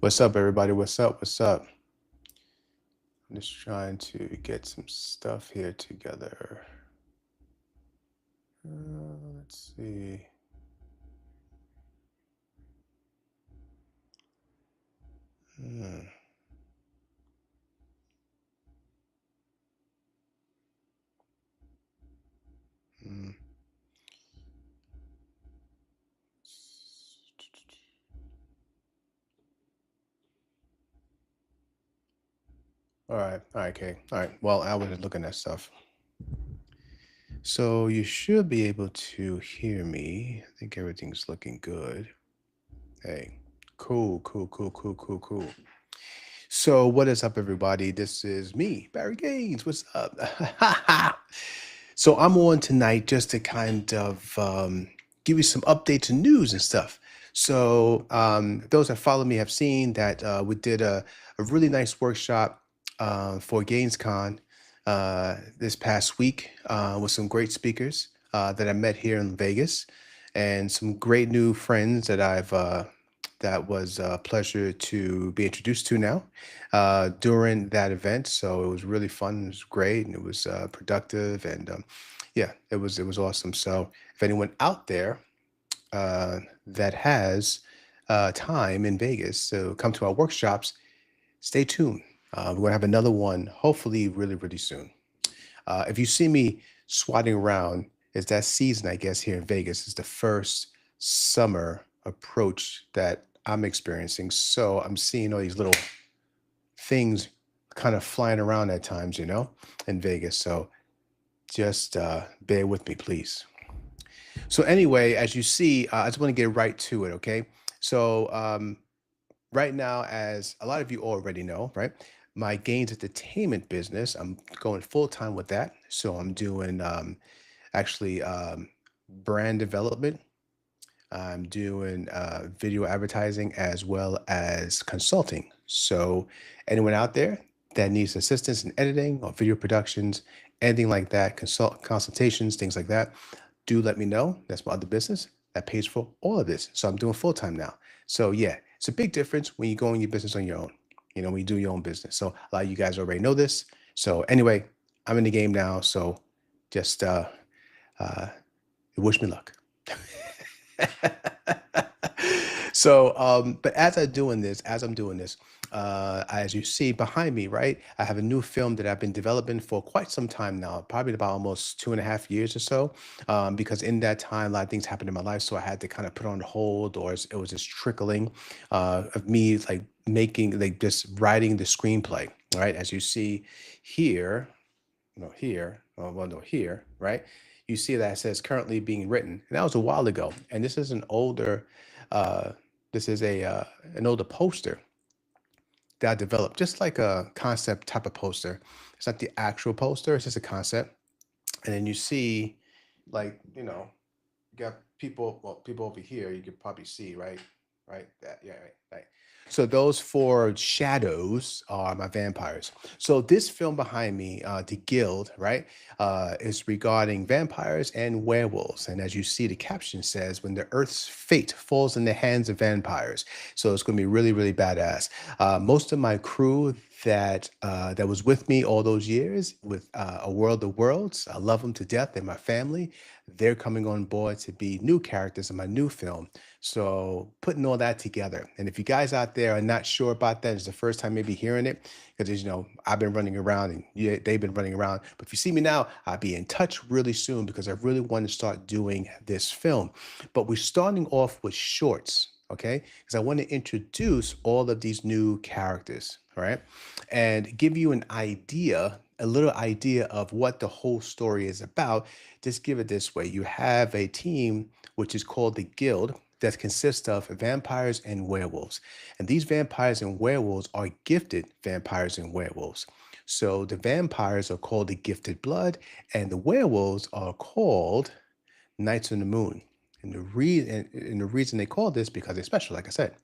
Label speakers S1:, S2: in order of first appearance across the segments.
S1: What's up, everybody? What's up? What's up? I'm just trying to get some stuff here together. Let's see. Hmm, hmm. All right, okay. All right. Well, I was just looking at stuff. So you should be able to hear me. I think everything's looking good. Hey, cool, cool, cool, cool, cool, cool. So what is up, everybody? This is me, Barry Gaines. What's up? So I'm on tonight just to kind of give you some updates and news and stuff. So those that follow me have seen that we did a really nice workshop for GainsCon this past week with some great speakers that I met here in Vegas, and some great new friends that was a pleasure to be introduced to now during that event. So it was really fun. It was great, and it was productive, and yeah, it was awesome. So if anyone out there that has time in Vegas to come to our workshops, stay tuned. We're gonna have another one, hopefully, really soon. If you see me swatting around, it's that season, I guess, here in Vegas. It's the first summer approach that I'm experiencing. So I'm seeing all these little things kind of flying around at times, in Vegas. So just bear with me, please. So anyway, as you see, I just want to get right to it, okay? So right now, as a lot of you already know, right? My gains entertainment business, I'm going full time with that. So I'm doing actually brand development. I'm doing video advertising as well as consulting. So anyone out there that needs assistance in editing or video productions, anything like that, consultations, things like that, do let me know. That's my other business that pays for all of this. So I'm doing full time now. So yeah, it's a big difference when you go in your business on your own. When you do your own business. So a lot of you guys already know this. So anyway, I'm in the game now. So just uh, wish me luck. So, but as I'm doing this, as you see behind me, right, I have a new film that I've been developing for quite some time now, probably about almost 2.5 years or so. Because in that time, a lot of things happened in my life, so I had to kind of put on hold, or it was just trickling of me like making, like just writing the screenplay, right? As you see here, no, here, oh, well, no, here, right? You see that it says currently being written, and that was a while ago. And this is an older, uh, this is a an older poster that I developed, just like a concept type of poster. It's not the actual poster; it's just a concept. And then you see, like, you got people, well, people over here. You could probably see, right, right, that, yeah, right. So those four shadows are my vampires. So this film behind me, The Guild, right, is regarding vampires and werewolves. And as you see, the caption says, "When the Earth's fate falls in the hands of vampires." So it's going to be really badass. Most of my crew that was with me all those years with A World of Worlds, I love them to death. They're my family. They're coming on board to be new characters in my new film. So putting all that together. And if you guys out there are not sure about that, it's the first time maybe hearing it, because I've been running around and yeah, they've been running around. But if you see me now, I'll be in touch really soon because I really want to start doing this film. But we're starting off with shorts, okay? Because I want to introduce all of these new characters, all right? And give you an idea, a little idea of what the whole story is about. Just give it this way: you have a team which is called the Guild that consists of vampires and werewolves. And these vampires and werewolves are gifted vampires and werewolves. So the vampires are called the Gifted Blood, and the werewolves are called Knights of the Moon. And the reason they call this because they're special, like I said.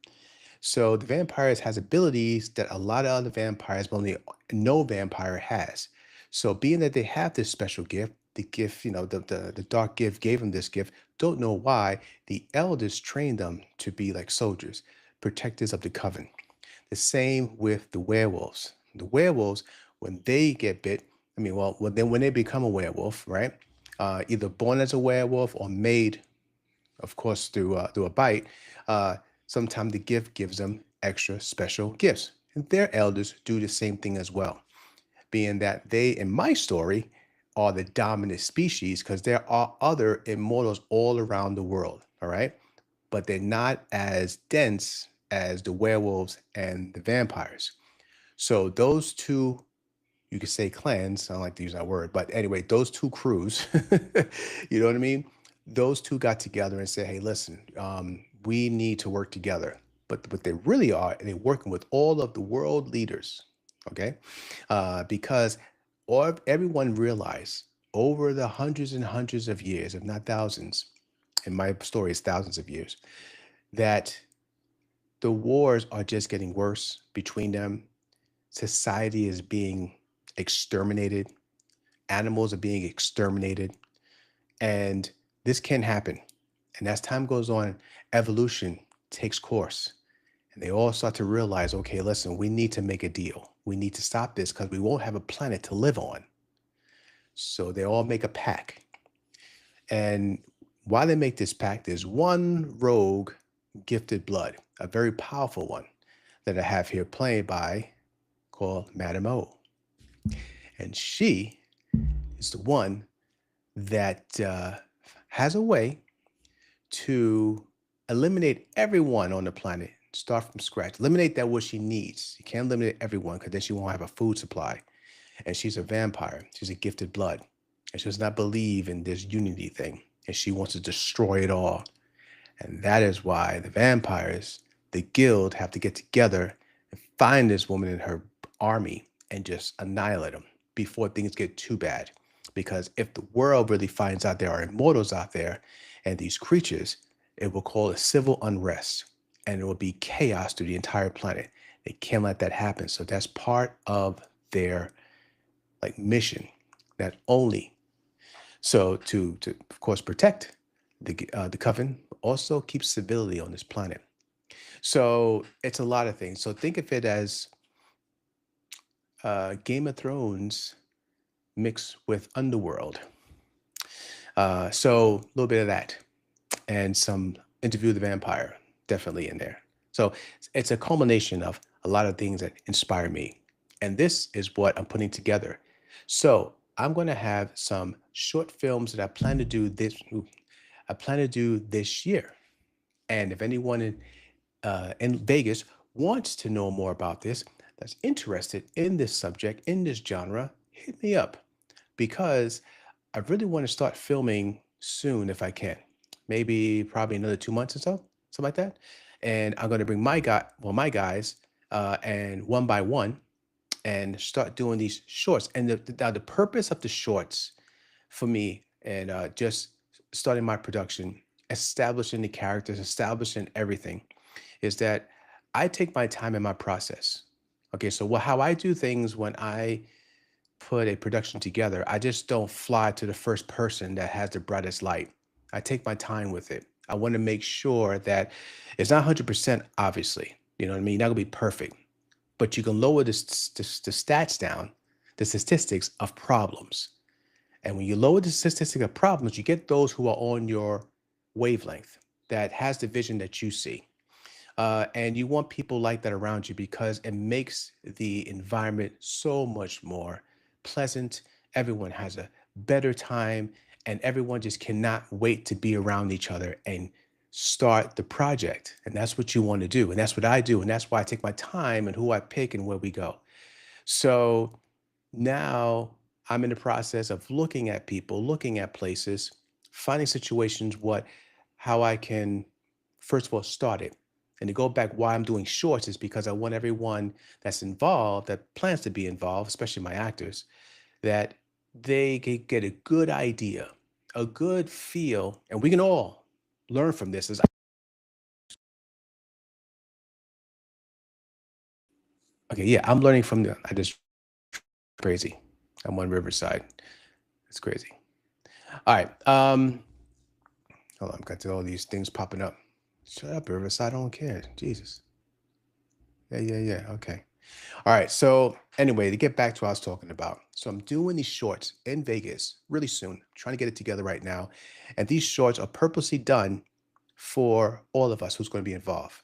S1: So the vampires has abilities that a lot of other vampires, but only no vampire has. So being that they have this special gift, the gift, the dark gift gave them this gift. Don't know why. The elders trained them to be like soldiers, protectors of the coven. The same with the werewolves. The werewolves, when they get bit, I mean, well, when they become a werewolf, right? Either born as a werewolf or made, of course, through a bite. Uh, Sometimes the gift gives them extra special gifts, and their elders do the same thing as well. Being that they, in my story, are the dominant species because there are other immortals all around the world. All right, but they're not as dense as the werewolves and the vampires. So those two, you could say clans. I don't like to use that word, but anyway, those two crews, you know what I mean? Those two got together and said, "Hey, listen, we need to work together." But what they really are, they're working with all of the world leaders, okay? Because everyone realized over the hundreds and hundreds of years, if not thousands, in my story, it's thousands of years, that the wars are just getting worse between them. Society is being exterminated, animals are being exterminated, and this can happen. And as time goes on, evolution takes course. And they all start to realize, okay, listen, we need to make a deal. We need to stop this because we won't have a planet to live on. So they all make a pact. And why they make this pact is one rogue gifted blood, a very powerful one that I have here played by called Madame O. And she is the one that has a way to eliminate everyone on the planet, start from scratch, eliminate that what she needs. You can't eliminate everyone because then she won't have a food supply. And she's a vampire. She's a gifted blood. And she does not believe in this unity thing. And she wants to destroy it all. And that is why the vampires, the guild, have to get together and find this woman in her army and just annihilate them before things get too bad. Because if the world really finds out there are immortals out there and these creatures, it will cause a civil unrest and it will be chaos through the entire planet. They can't let that happen. So that's part of their like mission. That only so to of course protect the coven, also keep civility on this planet. So it's a lot of things. So think of it as Game of Thrones mixed with Underworld. So a little bit of that, and some Interview with the Vampire definitely in there. So it's a culmination of a lot of things that inspire me, and this is what I'm putting together. So I'm going to have some short films that I plan to do this. I plan to do this year, and if anyone in Vegas wants to know more about this, that's interested in this subject, in this genre, hit me up because I really want to start filming soon if I can. Maybe probably another 2 months or so, something like that. And I'm going to bring my guys, and one by one, and start doing these shorts. And the purpose of the shorts for me, and just starting my production, establishing the characters, establishing everything, is that I take my time in my process. Okay, so how I do things when I put a production together, I just don't fly to the first person that has the brightest light. I take my time with it. I want to make sure that it's not 100%, obviously. You know what I mean? You're not going to be perfect, but you can lower the stats down, the statistics of problems. And when you lower the statistic of problems, you get those who are on your wavelength that has the vision that you see. And you want people like that around you because it makes the environment so much more pleasant. Everyone has a better time, and everyone just cannot wait to be around each other and start the project. And that's what you want to do. And that's what I do. And that's why I take my time and who I pick and where we go. So now I'm in the process of looking at people, looking at places, finding situations, how I can, first of all, start it. And to go back, why I'm doing shorts is because I want everyone that's involved, that plans to be involved, especially my actors, that they can get a good idea, a good feel, and we can all learn from this. Okay, yeah, I'm learning from I just crazy. I'm on Riverside. It's crazy. All right. Hold on, I've got all these things popping up. Shut up, Riverside. I don't care. Jesus. Yeah, yeah, yeah. Okay. All right. So anyway, to get back to what I was talking about. So I'm doing these shorts in Vegas really soon. Trying to get it together right now. And these shorts are purposely done for all of us who's going to be involved.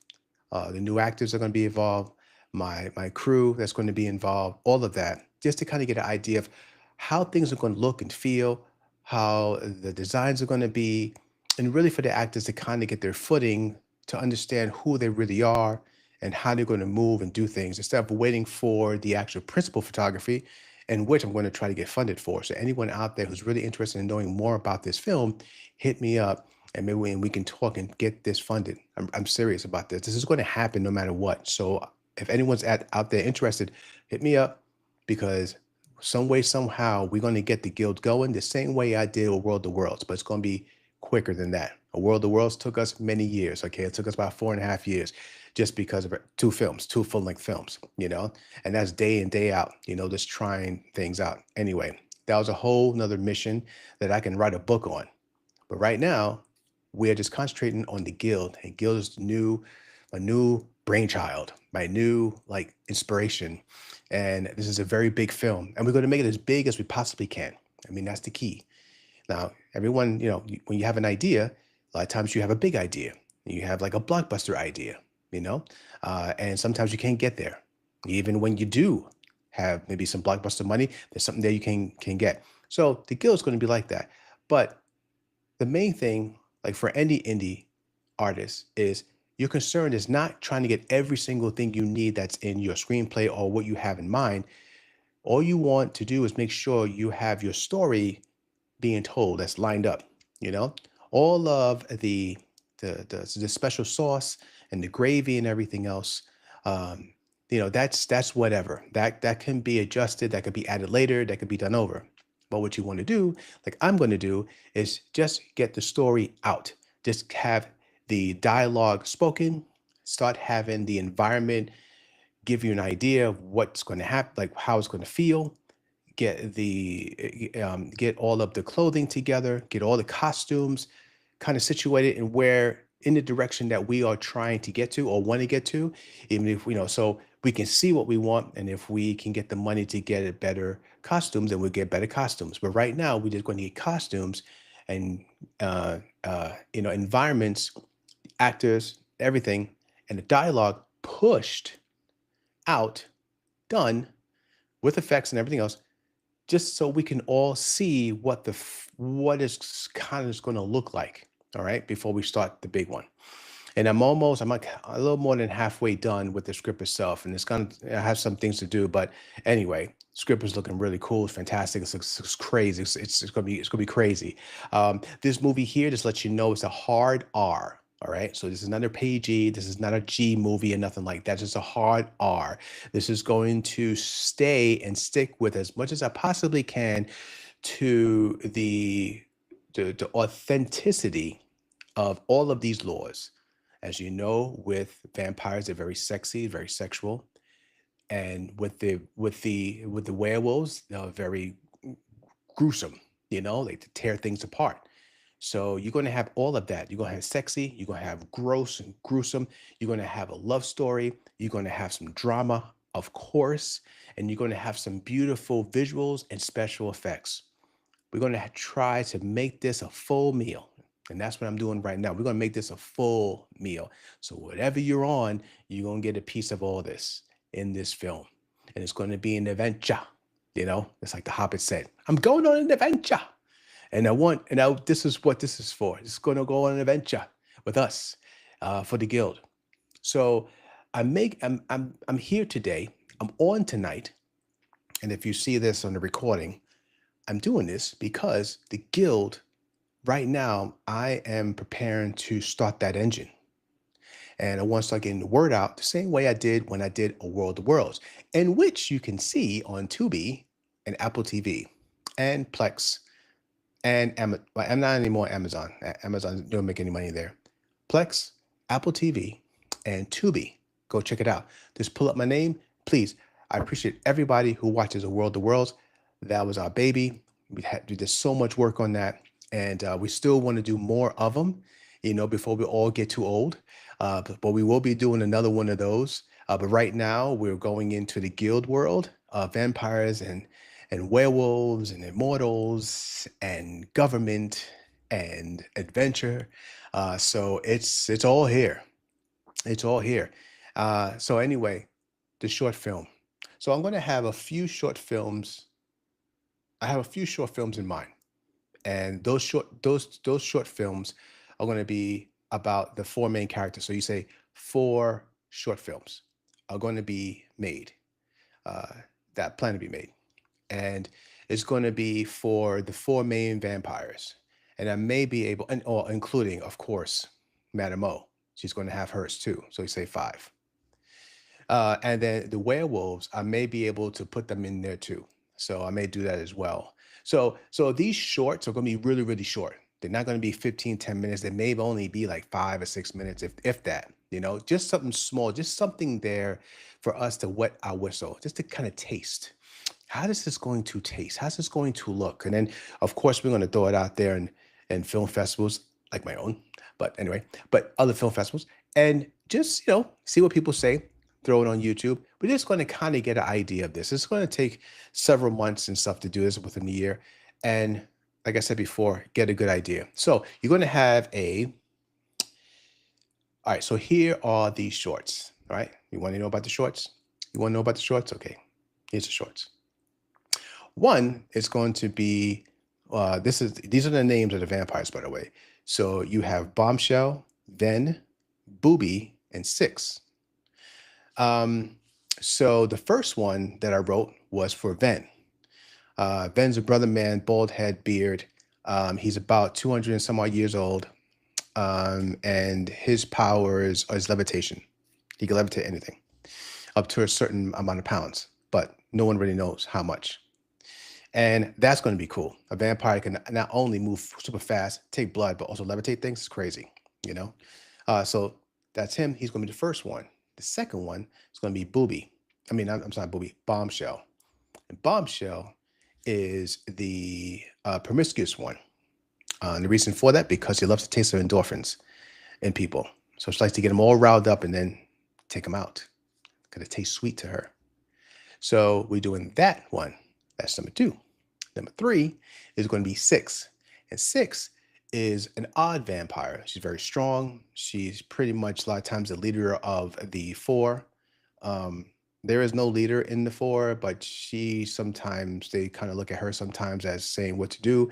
S1: The new actors are going to be involved, my crew that's going to be involved, all of that, just to kind of get an idea of how things are going to look and feel, how the designs are going to be, and really for the actors to kind of get their footing to understand who they really are and how they're going to move and do things instead of waiting for the actual principal photography, in which I'm going to try to get funded for. So anyone out there who's really interested in knowing more about this film, hit me up and maybe we can talk and get this funded. I'm serious about this. This is going to happen no matter what. So if anyone's out there interested, hit me up because some way, somehow, we're going to get the guild going the same way I did with World of Worlds, but it's going to be quicker than that. A World of Worlds took us many years. Okay, it took us about 4.5 years just because of two films, two full-length films, and that's day in, day out, just trying things out. Anyway, that was a whole nother mission that I can write a book on. But right now, we're just concentrating on the guild, and guild is a new brainchild, my new like inspiration. And this is a very big film, and we're going to make it as big as we possibly can. I mean, that's the key. Now, everyone, when you have an idea, a lot of times you have a big idea. You have like a blockbuster idea, and sometimes you can't get there. Even when you do have maybe some blockbuster money, there's something there you can get. So the guild is going to be like that. But the main thing, like for any indie artist, is your concern is not trying to get every single thing you need that's in your screenplay or what you have in mind. All you want to do is make sure you have your story being told that's lined up. You know, all of the special sauce and the gravy and everything else. Um, that's whatever. That can be adjusted. That could be added later. That could be done over. But what you want to do, like I'm going to do, is just get the story out. Just have the dialogue spoken. Start having the environment give you an idea of what's going to happen, like how it's going to feel. Get all of the clothing together, get all the costumes kind of situated and where in the direction that we are trying to get to or want to get to, even if so we can see what we want, and if we can get the money to get it better costumes, then we'll get better costumes. But right now, we're just going to get costumes and environments, actors, everything, and the dialogue pushed out, done with effects and everything else, just so we can all see what is kind of going to look like. All right, before we start the big one. And I'm like a little more than halfway done with the script itself, and it's gonna I have some things to do. But anyway, script is looking really cool. It's fantastic. It's crazy. It's gonna be crazy. This movie here just lets you know it's a hard R. All right, so this is not a PG. This is not a G movie or nothing like that. Just a hard R. This is going to stay and stick with as much as I possibly can to the authenticity of all of these laws. As you know, with vampires, they're very sexy, very sexual, and with the werewolves, they're very gruesome. Like to tear things apart. So you're going to have all of that. You're going to have sexy. You're going to have gross and gruesome. You're going to have a love story. You're going to have some drama, of course, and you're going to have some beautiful visuals and special effects. We're going to try to make this a full meal. And that's what I'm doing right now. We're going to make this a full meal. So whatever you're on, you're going to get a piece of all this in this film. And it's going to be an adventure. It's like the Hobbit said, I'm going on an adventure. This is what this is for. It's going to go on an adventure with us for the guild. So I'm here today. I'm on tonight. And if you see this on the recording, I'm doing this because the guild, right now, I am preparing to start that engine. And I want to start getting the word out the same way I did when I did A World of Worlds, in which you can see on Tubi and Apple TV and Plex and Amazon. I'm not anymore Amazon. Amazon don't make any money there. Plex, Apple TV, and Tubi. Go check it out. Just pull up my name, please. I appreciate everybody who watches A World of Worlds. That was our baby. We did so much work on that, and we still want to do more of them, before we all get too old. But we will be doing another one of those But right now, we're going into the guild world of vampires and werewolves and immortals and government and adventure. So it's all here. It's all here. So anyway, the short film. So I'm going to have a few short films. I have a few short films in mind, and those short films are going to be about the four main characters. So you say four short films are going to be made, uh, that plan to be made, and it's going to be for the four main vampires, and I may be able, and or including, of course, Madame O. She's going to have hers too. So you say five. And then the werewolves, I may be able to put them in there too. So I may do that as well. So these shorts are going to be really, really short. They're not going to be 15, 10 minutes. They may only be like 5 or 6 minutes, if that, just something small, just something there for us to wet our whistle, just to kind of taste. How is this going to taste? How's this going to look? And then, of course, we're going to throw it out there in film festivals like my own. But anyway, but other film festivals, and just, see what people say, throw it on YouTube. We're just going to kind of get an idea of this. It's going to take several months and stuff to do this within the year. And like I said before, get a good idea. So you're going to have all right, so here are these shorts. All right. You want to know about the shorts? You want to know about the shorts? Okay. Here's the shorts. One is going to be, these are the names of the vampires, by the way. So you have Bombshell, Ven, Booby, and Six. So the first one that I wrote was for Ven. Ven's a brother man, bald head, beard. He's about 200 and some odd years old. And his powers is levitation. He can levitate anything up to a certain amount of pounds, but no one really knows how much. And that's going to be cool. A vampire can not only move super fast, take blood, but also levitate things. It's crazy, you know? So that's him. He's going to be the first one. The second one is going to be Booby. I'm sorry, Booby, Bombshell. And Bombshell is the promiscuous one. And the reason for that, because he loves the taste of endorphins in people. So she likes to get them all riled up and then take them out. Because it tastes sweet to her. So we're doing that one. That's number two. Number three is going to be Six. And Six is an odd vampire. She's very strong. She's pretty much a lot of times the leader of the four. There is no leader in the four, but they kind of look at her sometimes as saying what to do.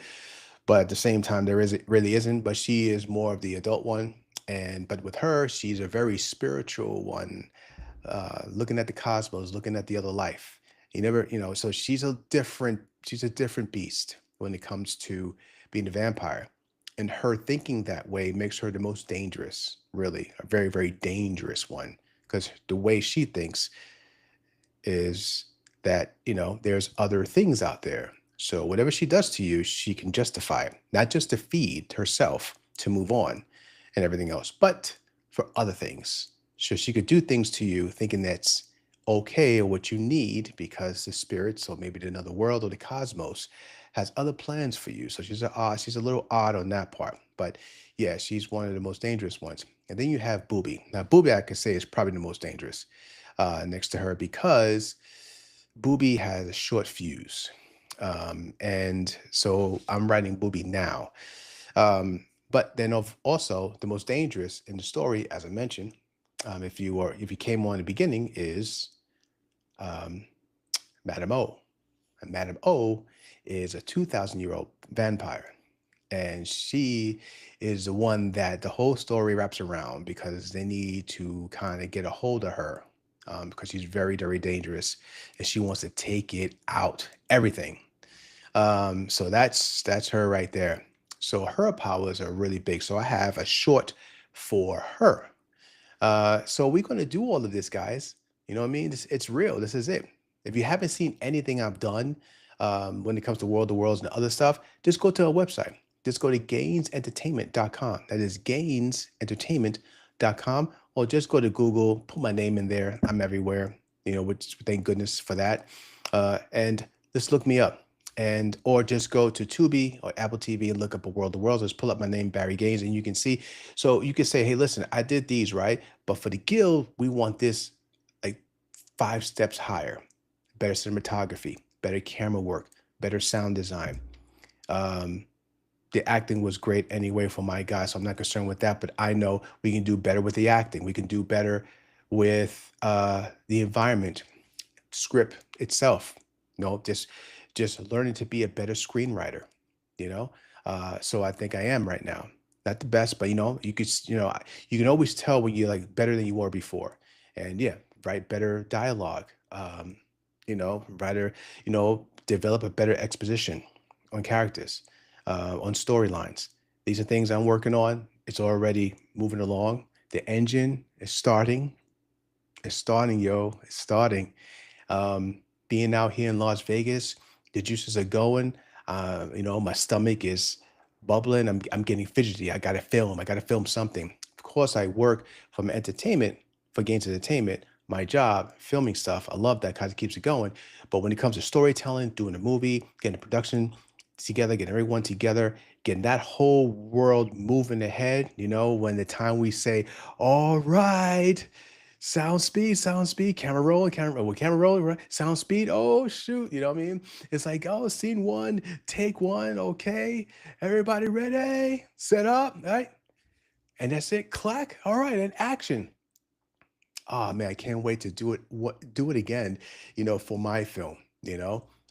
S1: But at the same time, really isn't. But she is more of the adult one. But with her, she's a very spiritual one, looking at the cosmos, looking at the other life. So she's a different beast when it comes to being a vampire. And her thinking that way makes her the most dangerous, really, a very, very dangerous one. Because the way she thinks is that, there's other things out there. So whatever she does to you, she can justify it, not just to feed herself, to move on and everything else, but for other things. So she could do things to you thinking that's okay or what you need because the spirits or maybe another world or the cosmos has other plans for you. So she's a little odd on that part. But yeah, she's one of the most dangerous ones. And then you have Booby. Now, Booby, I could say, is probably the most dangerous next to her because Booby has a short fuse. And so I'm writing Booby now. But then also the most dangerous in the story, as I mentioned, if you came on in the beginning, is Madame O. And Madame O is a 2,000-year-old vampire. And she is the one that the whole story wraps around because they need to kind of get a hold of her because she's very, very dangerous. And she wants to take it out, everything. So that's her right there. So her powers are really big. So I have a short for her. So we're going to do all of this, guys. You know what I mean? It's real. This is it. If you haven't seen anything I've done when it comes to World of Worlds and other stuff, just go to our website. Just go to gainsentertainment.com. That is gainsentertainment.com. Or just go to Google, put my name in there. I'm everywhere, which thank goodness for that. And just look me up. Or just go to Tubi or Apple TV and look up a World of Worlds. Just pull up my name, Barry Gaines, and you can see. So you can say, hey, listen, I did these, right? But for the guild, we want this five steps higher. Better cinematography, better camera work, better sound design. Um, the acting was great anyway for my guy, so I'm not concerned with that. But I know we can do better with the acting. We can do better with the environment, script itself. Just learning to be a better screenwriter. You know, so I think I am right now. Not the best, but you can always tell when you're like better than you were before. And yeah, write better dialogue. Writer, develop a better exposition on characters, on storylines. These are things I'm working on. It's already moving along. The engine is starting. It's starting, yo. It's starting. Being out here in Las Vegas, the juices are going. My stomach is bubbling. I'm getting fidgety. I gotta film. I gotta film something. Of course, I work from entertainment for Gains Entertainment. My job, filming stuff. I love that because it keeps it going. But when it comes to storytelling, doing a movie, getting the production together, getting everyone together, getting that whole world moving ahead, when the time we say, all right, sound speed, camera rolling, camera rolling, right? Sound speed. Oh shoot, you know what I mean? It's like, oh, scene one, take one, okay. Everybody ready? Set up, right? And that's it. Clack. All right, and action. Oh man, I can't wait to do it again, for my film,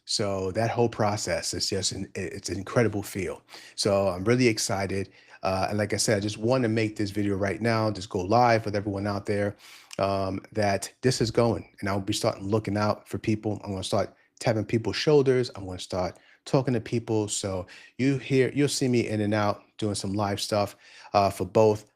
S1: So that whole process is just it's an incredible feel. So I'm really excited. And like I said, I just want to make this video right now, just go live with everyone out there, that this is going. And I'll be starting looking out for people. I'm going to start tapping people's shoulders. I'm going to start talking to people. So you'll see me in and out doing some live stuff for both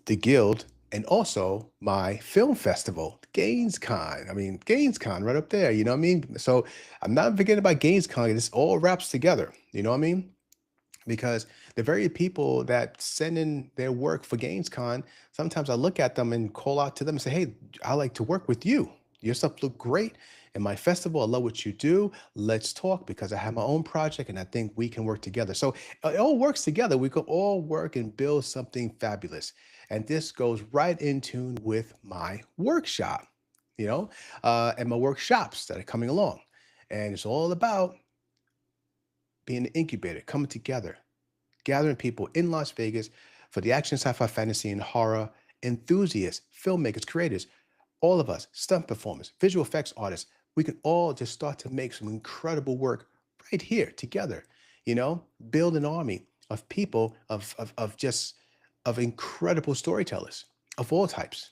S1: the guild and also my film festival, GainsCon. I mean, GainsCon right up there, you know what I mean? So I'm not forgetting about GainsCon. This all wraps together, you know what I mean? Because the very people that send in their work for GainsCon, sometimes I look at them and call out to them and say, hey, I like to work with you. Your stuff look great. In my festival, I love what you do. Let's talk because I have my own project and I think we can work together. So it all works together. We can all work and build something fabulous. And this goes right in tune with my workshop, and my workshops that are coming along. And it's all about being an incubator, coming together, gathering people in Las Vegas for the action, sci-fi, fantasy, and horror enthusiasts, filmmakers, creators, all of us, stunt performers, visual effects artists. We can all just start to make some incredible work right here together. Build an army of people of incredible storytellers of all types.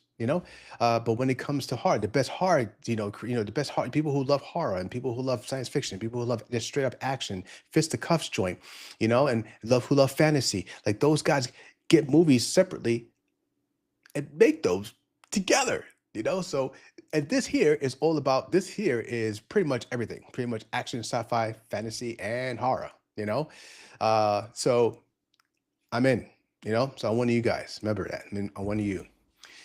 S1: But when it comes to horror, the best horror, the best horror, people who love horror and people who love science fiction, people who love just straight up action, fist to cuffs joint, and who love fantasy, like those guys get movies separately and make those together. So and this here is pretty much everything, pretty much action, sci-fi, fantasy, and horror. So I'm in. So I'm one of you guys. Remember that. I'm one of you.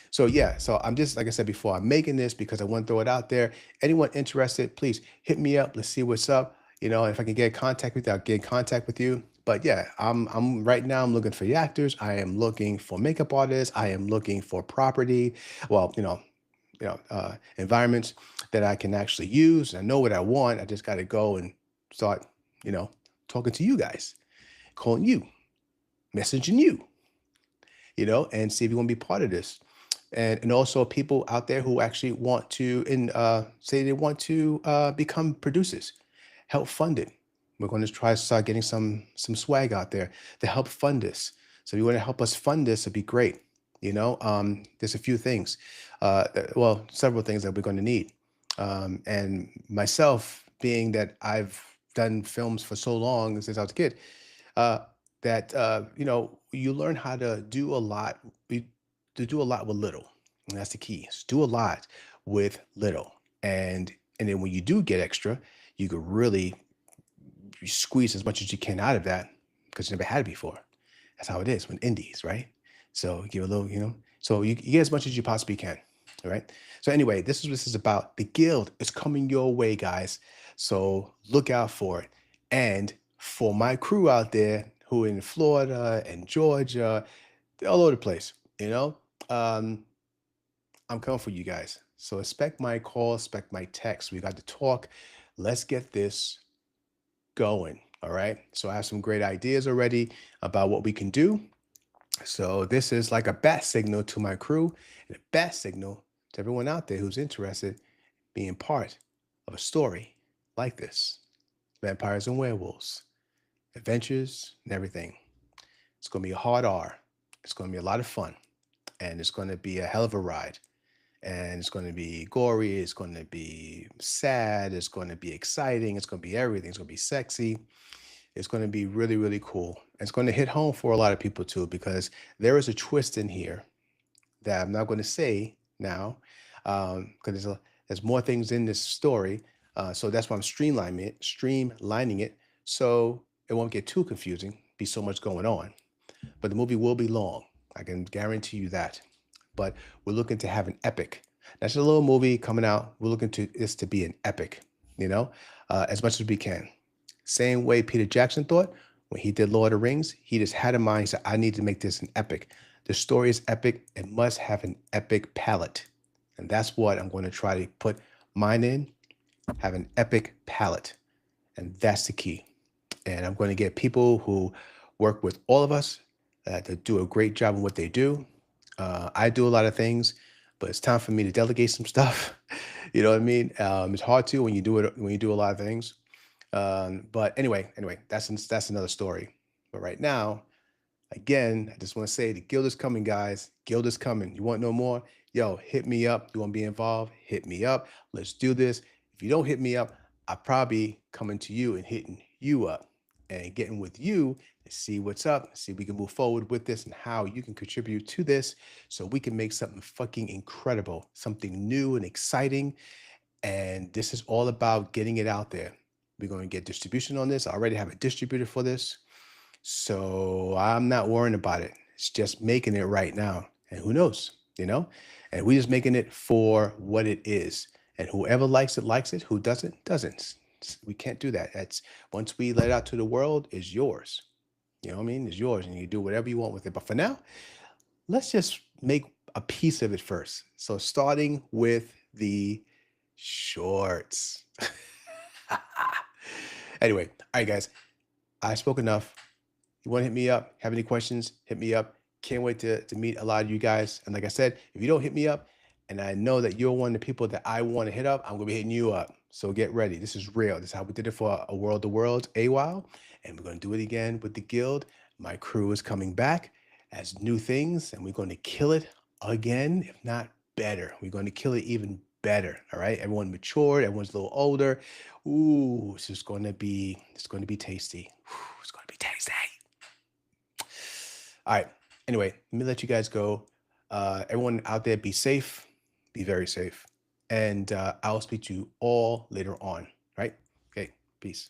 S1: So yeah, so I'm just like I said before, I'm making this because I want to throw it out there. Anyone interested, please hit me up. Let's see what's up. If I can get in contact with you, I'll get in contact with you. But yeah, I'm right now I'm looking for the actors. I am looking for makeup artists. I am looking for property. Well, environments that I can actually use. I know what I want. I just got to go and start, you know, talking to you guys, calling you, messaging you, and see if you want to be part of this. And also people out there who actually want to say they want to become producers, help fund it. We're going to try to start getting some swag out there to help fund this. So if you want to help us fund this, it'd be great. There's a few things, well, several things that we're going to need. And myself, being that I've done films for so long since I was a kid, uh, that you learn how to do a lot, to do a lot with little. And that's the key. Is do a lot with little, and then when you do get extra, you could really squeeze as much as you can out of that because you never had it before. That's how it is when indies, right? So give a little, so you get as much as you possibly can. All right. So anyway, this is what this is about. The guild is coming your way, guys. So look out for it. And for my crew out there who are in Florida and Georgia, they're all over the place, um, I'm coming for you guys. So expect my call, expect my text. We got to talk. Let's get this going. All right. So I have some great ideas already about what we can do. So this is like a bat signal to my crew and a bat signal to everyone out there who's interested being part of a story like this. Vampires and werewolves, adventures and everything. It's going to be a hard R. It's going to be a lot of fun. And it's going to be a hell of a ride. And it's going to be gory. It's going to be sad. It's going to be exciting. It's going to be everything. It's going to be sexy. It's going to be really, really cool. It's going to hit home for a lot of people too, because there is a twist in here that I'm not going to say now, because there's more things in this story. So that's why I'm streamlining it, so it won't get too confusing. Be so much going on, but the movie will be long. I can guarantee you that. But we're looking to have an epic. That's a little movie coming out. We're looking to this to be an epic, you know, as much as we can. Same way Peter Jackson thought when he did Lord of the Rings. He just had in mind, he said, I need to make this an epic. The story is epic. It must have an epic palette. And that's what I'm going to try to put mine in, have an epic palette. And that's the key. And I'm going to get people who work with all of us to do a great job in what they do. I do a lot of things, but it's time for me to delegate some stuff. You know what I mean? It's hard to when you do it when you do a lot of things. But anyway, that's another story. But right now, again, I just want to say the guild is coming, guys. Guild is coming. You want no more? Yo, hit me up. You want to be involved? Hit me up. Let's do this. If you don't hit me up, I'll probably coming to you and hitting you up and getting with you and see what's up. See if we can move forward with this and how you can contribute to this so we can make something fucking incredible, something new and exciting. And this is all about getting it out there. We're going to get distribution on this. I already have a distributor for this. So I'm not worrying about it. It's just making it right now. And who knows, you know? And we're just making it for what it is. And whoever likes it, likes it. Who doesn't, doesn't. We can't do that. That's once we let it out to the world, it's yours. You know what I mean? It's yours. And you do whatever you want with it. But for now, let's just make a piece of it first. So starting with the shorts. Anyway, all right, guys. I spoke enough. You want to hit me up? Have any questions? Hit me up. Can't wait to meet a lot of you guys. And like I said, if you don't hit me up, and I know that you're one of the people that I want to hit up, I'm gonna be hitting you up. So get ready. This is real. This is how we did it for a World of Worlds a while, and we're gonna do it again with the guild. My crew is coming back as new things, and we're going to kill it again, if not better. We're going to kill it even better. All right. Everyone matured. Everyone's a little older. Ooh, it's going to be tasty. It's going to be tasty. All right. Anyway, let me let you guys go. Everyone out there, be safe. Be very safe. And I'll speak to you all later on. Right? Okay. Peace.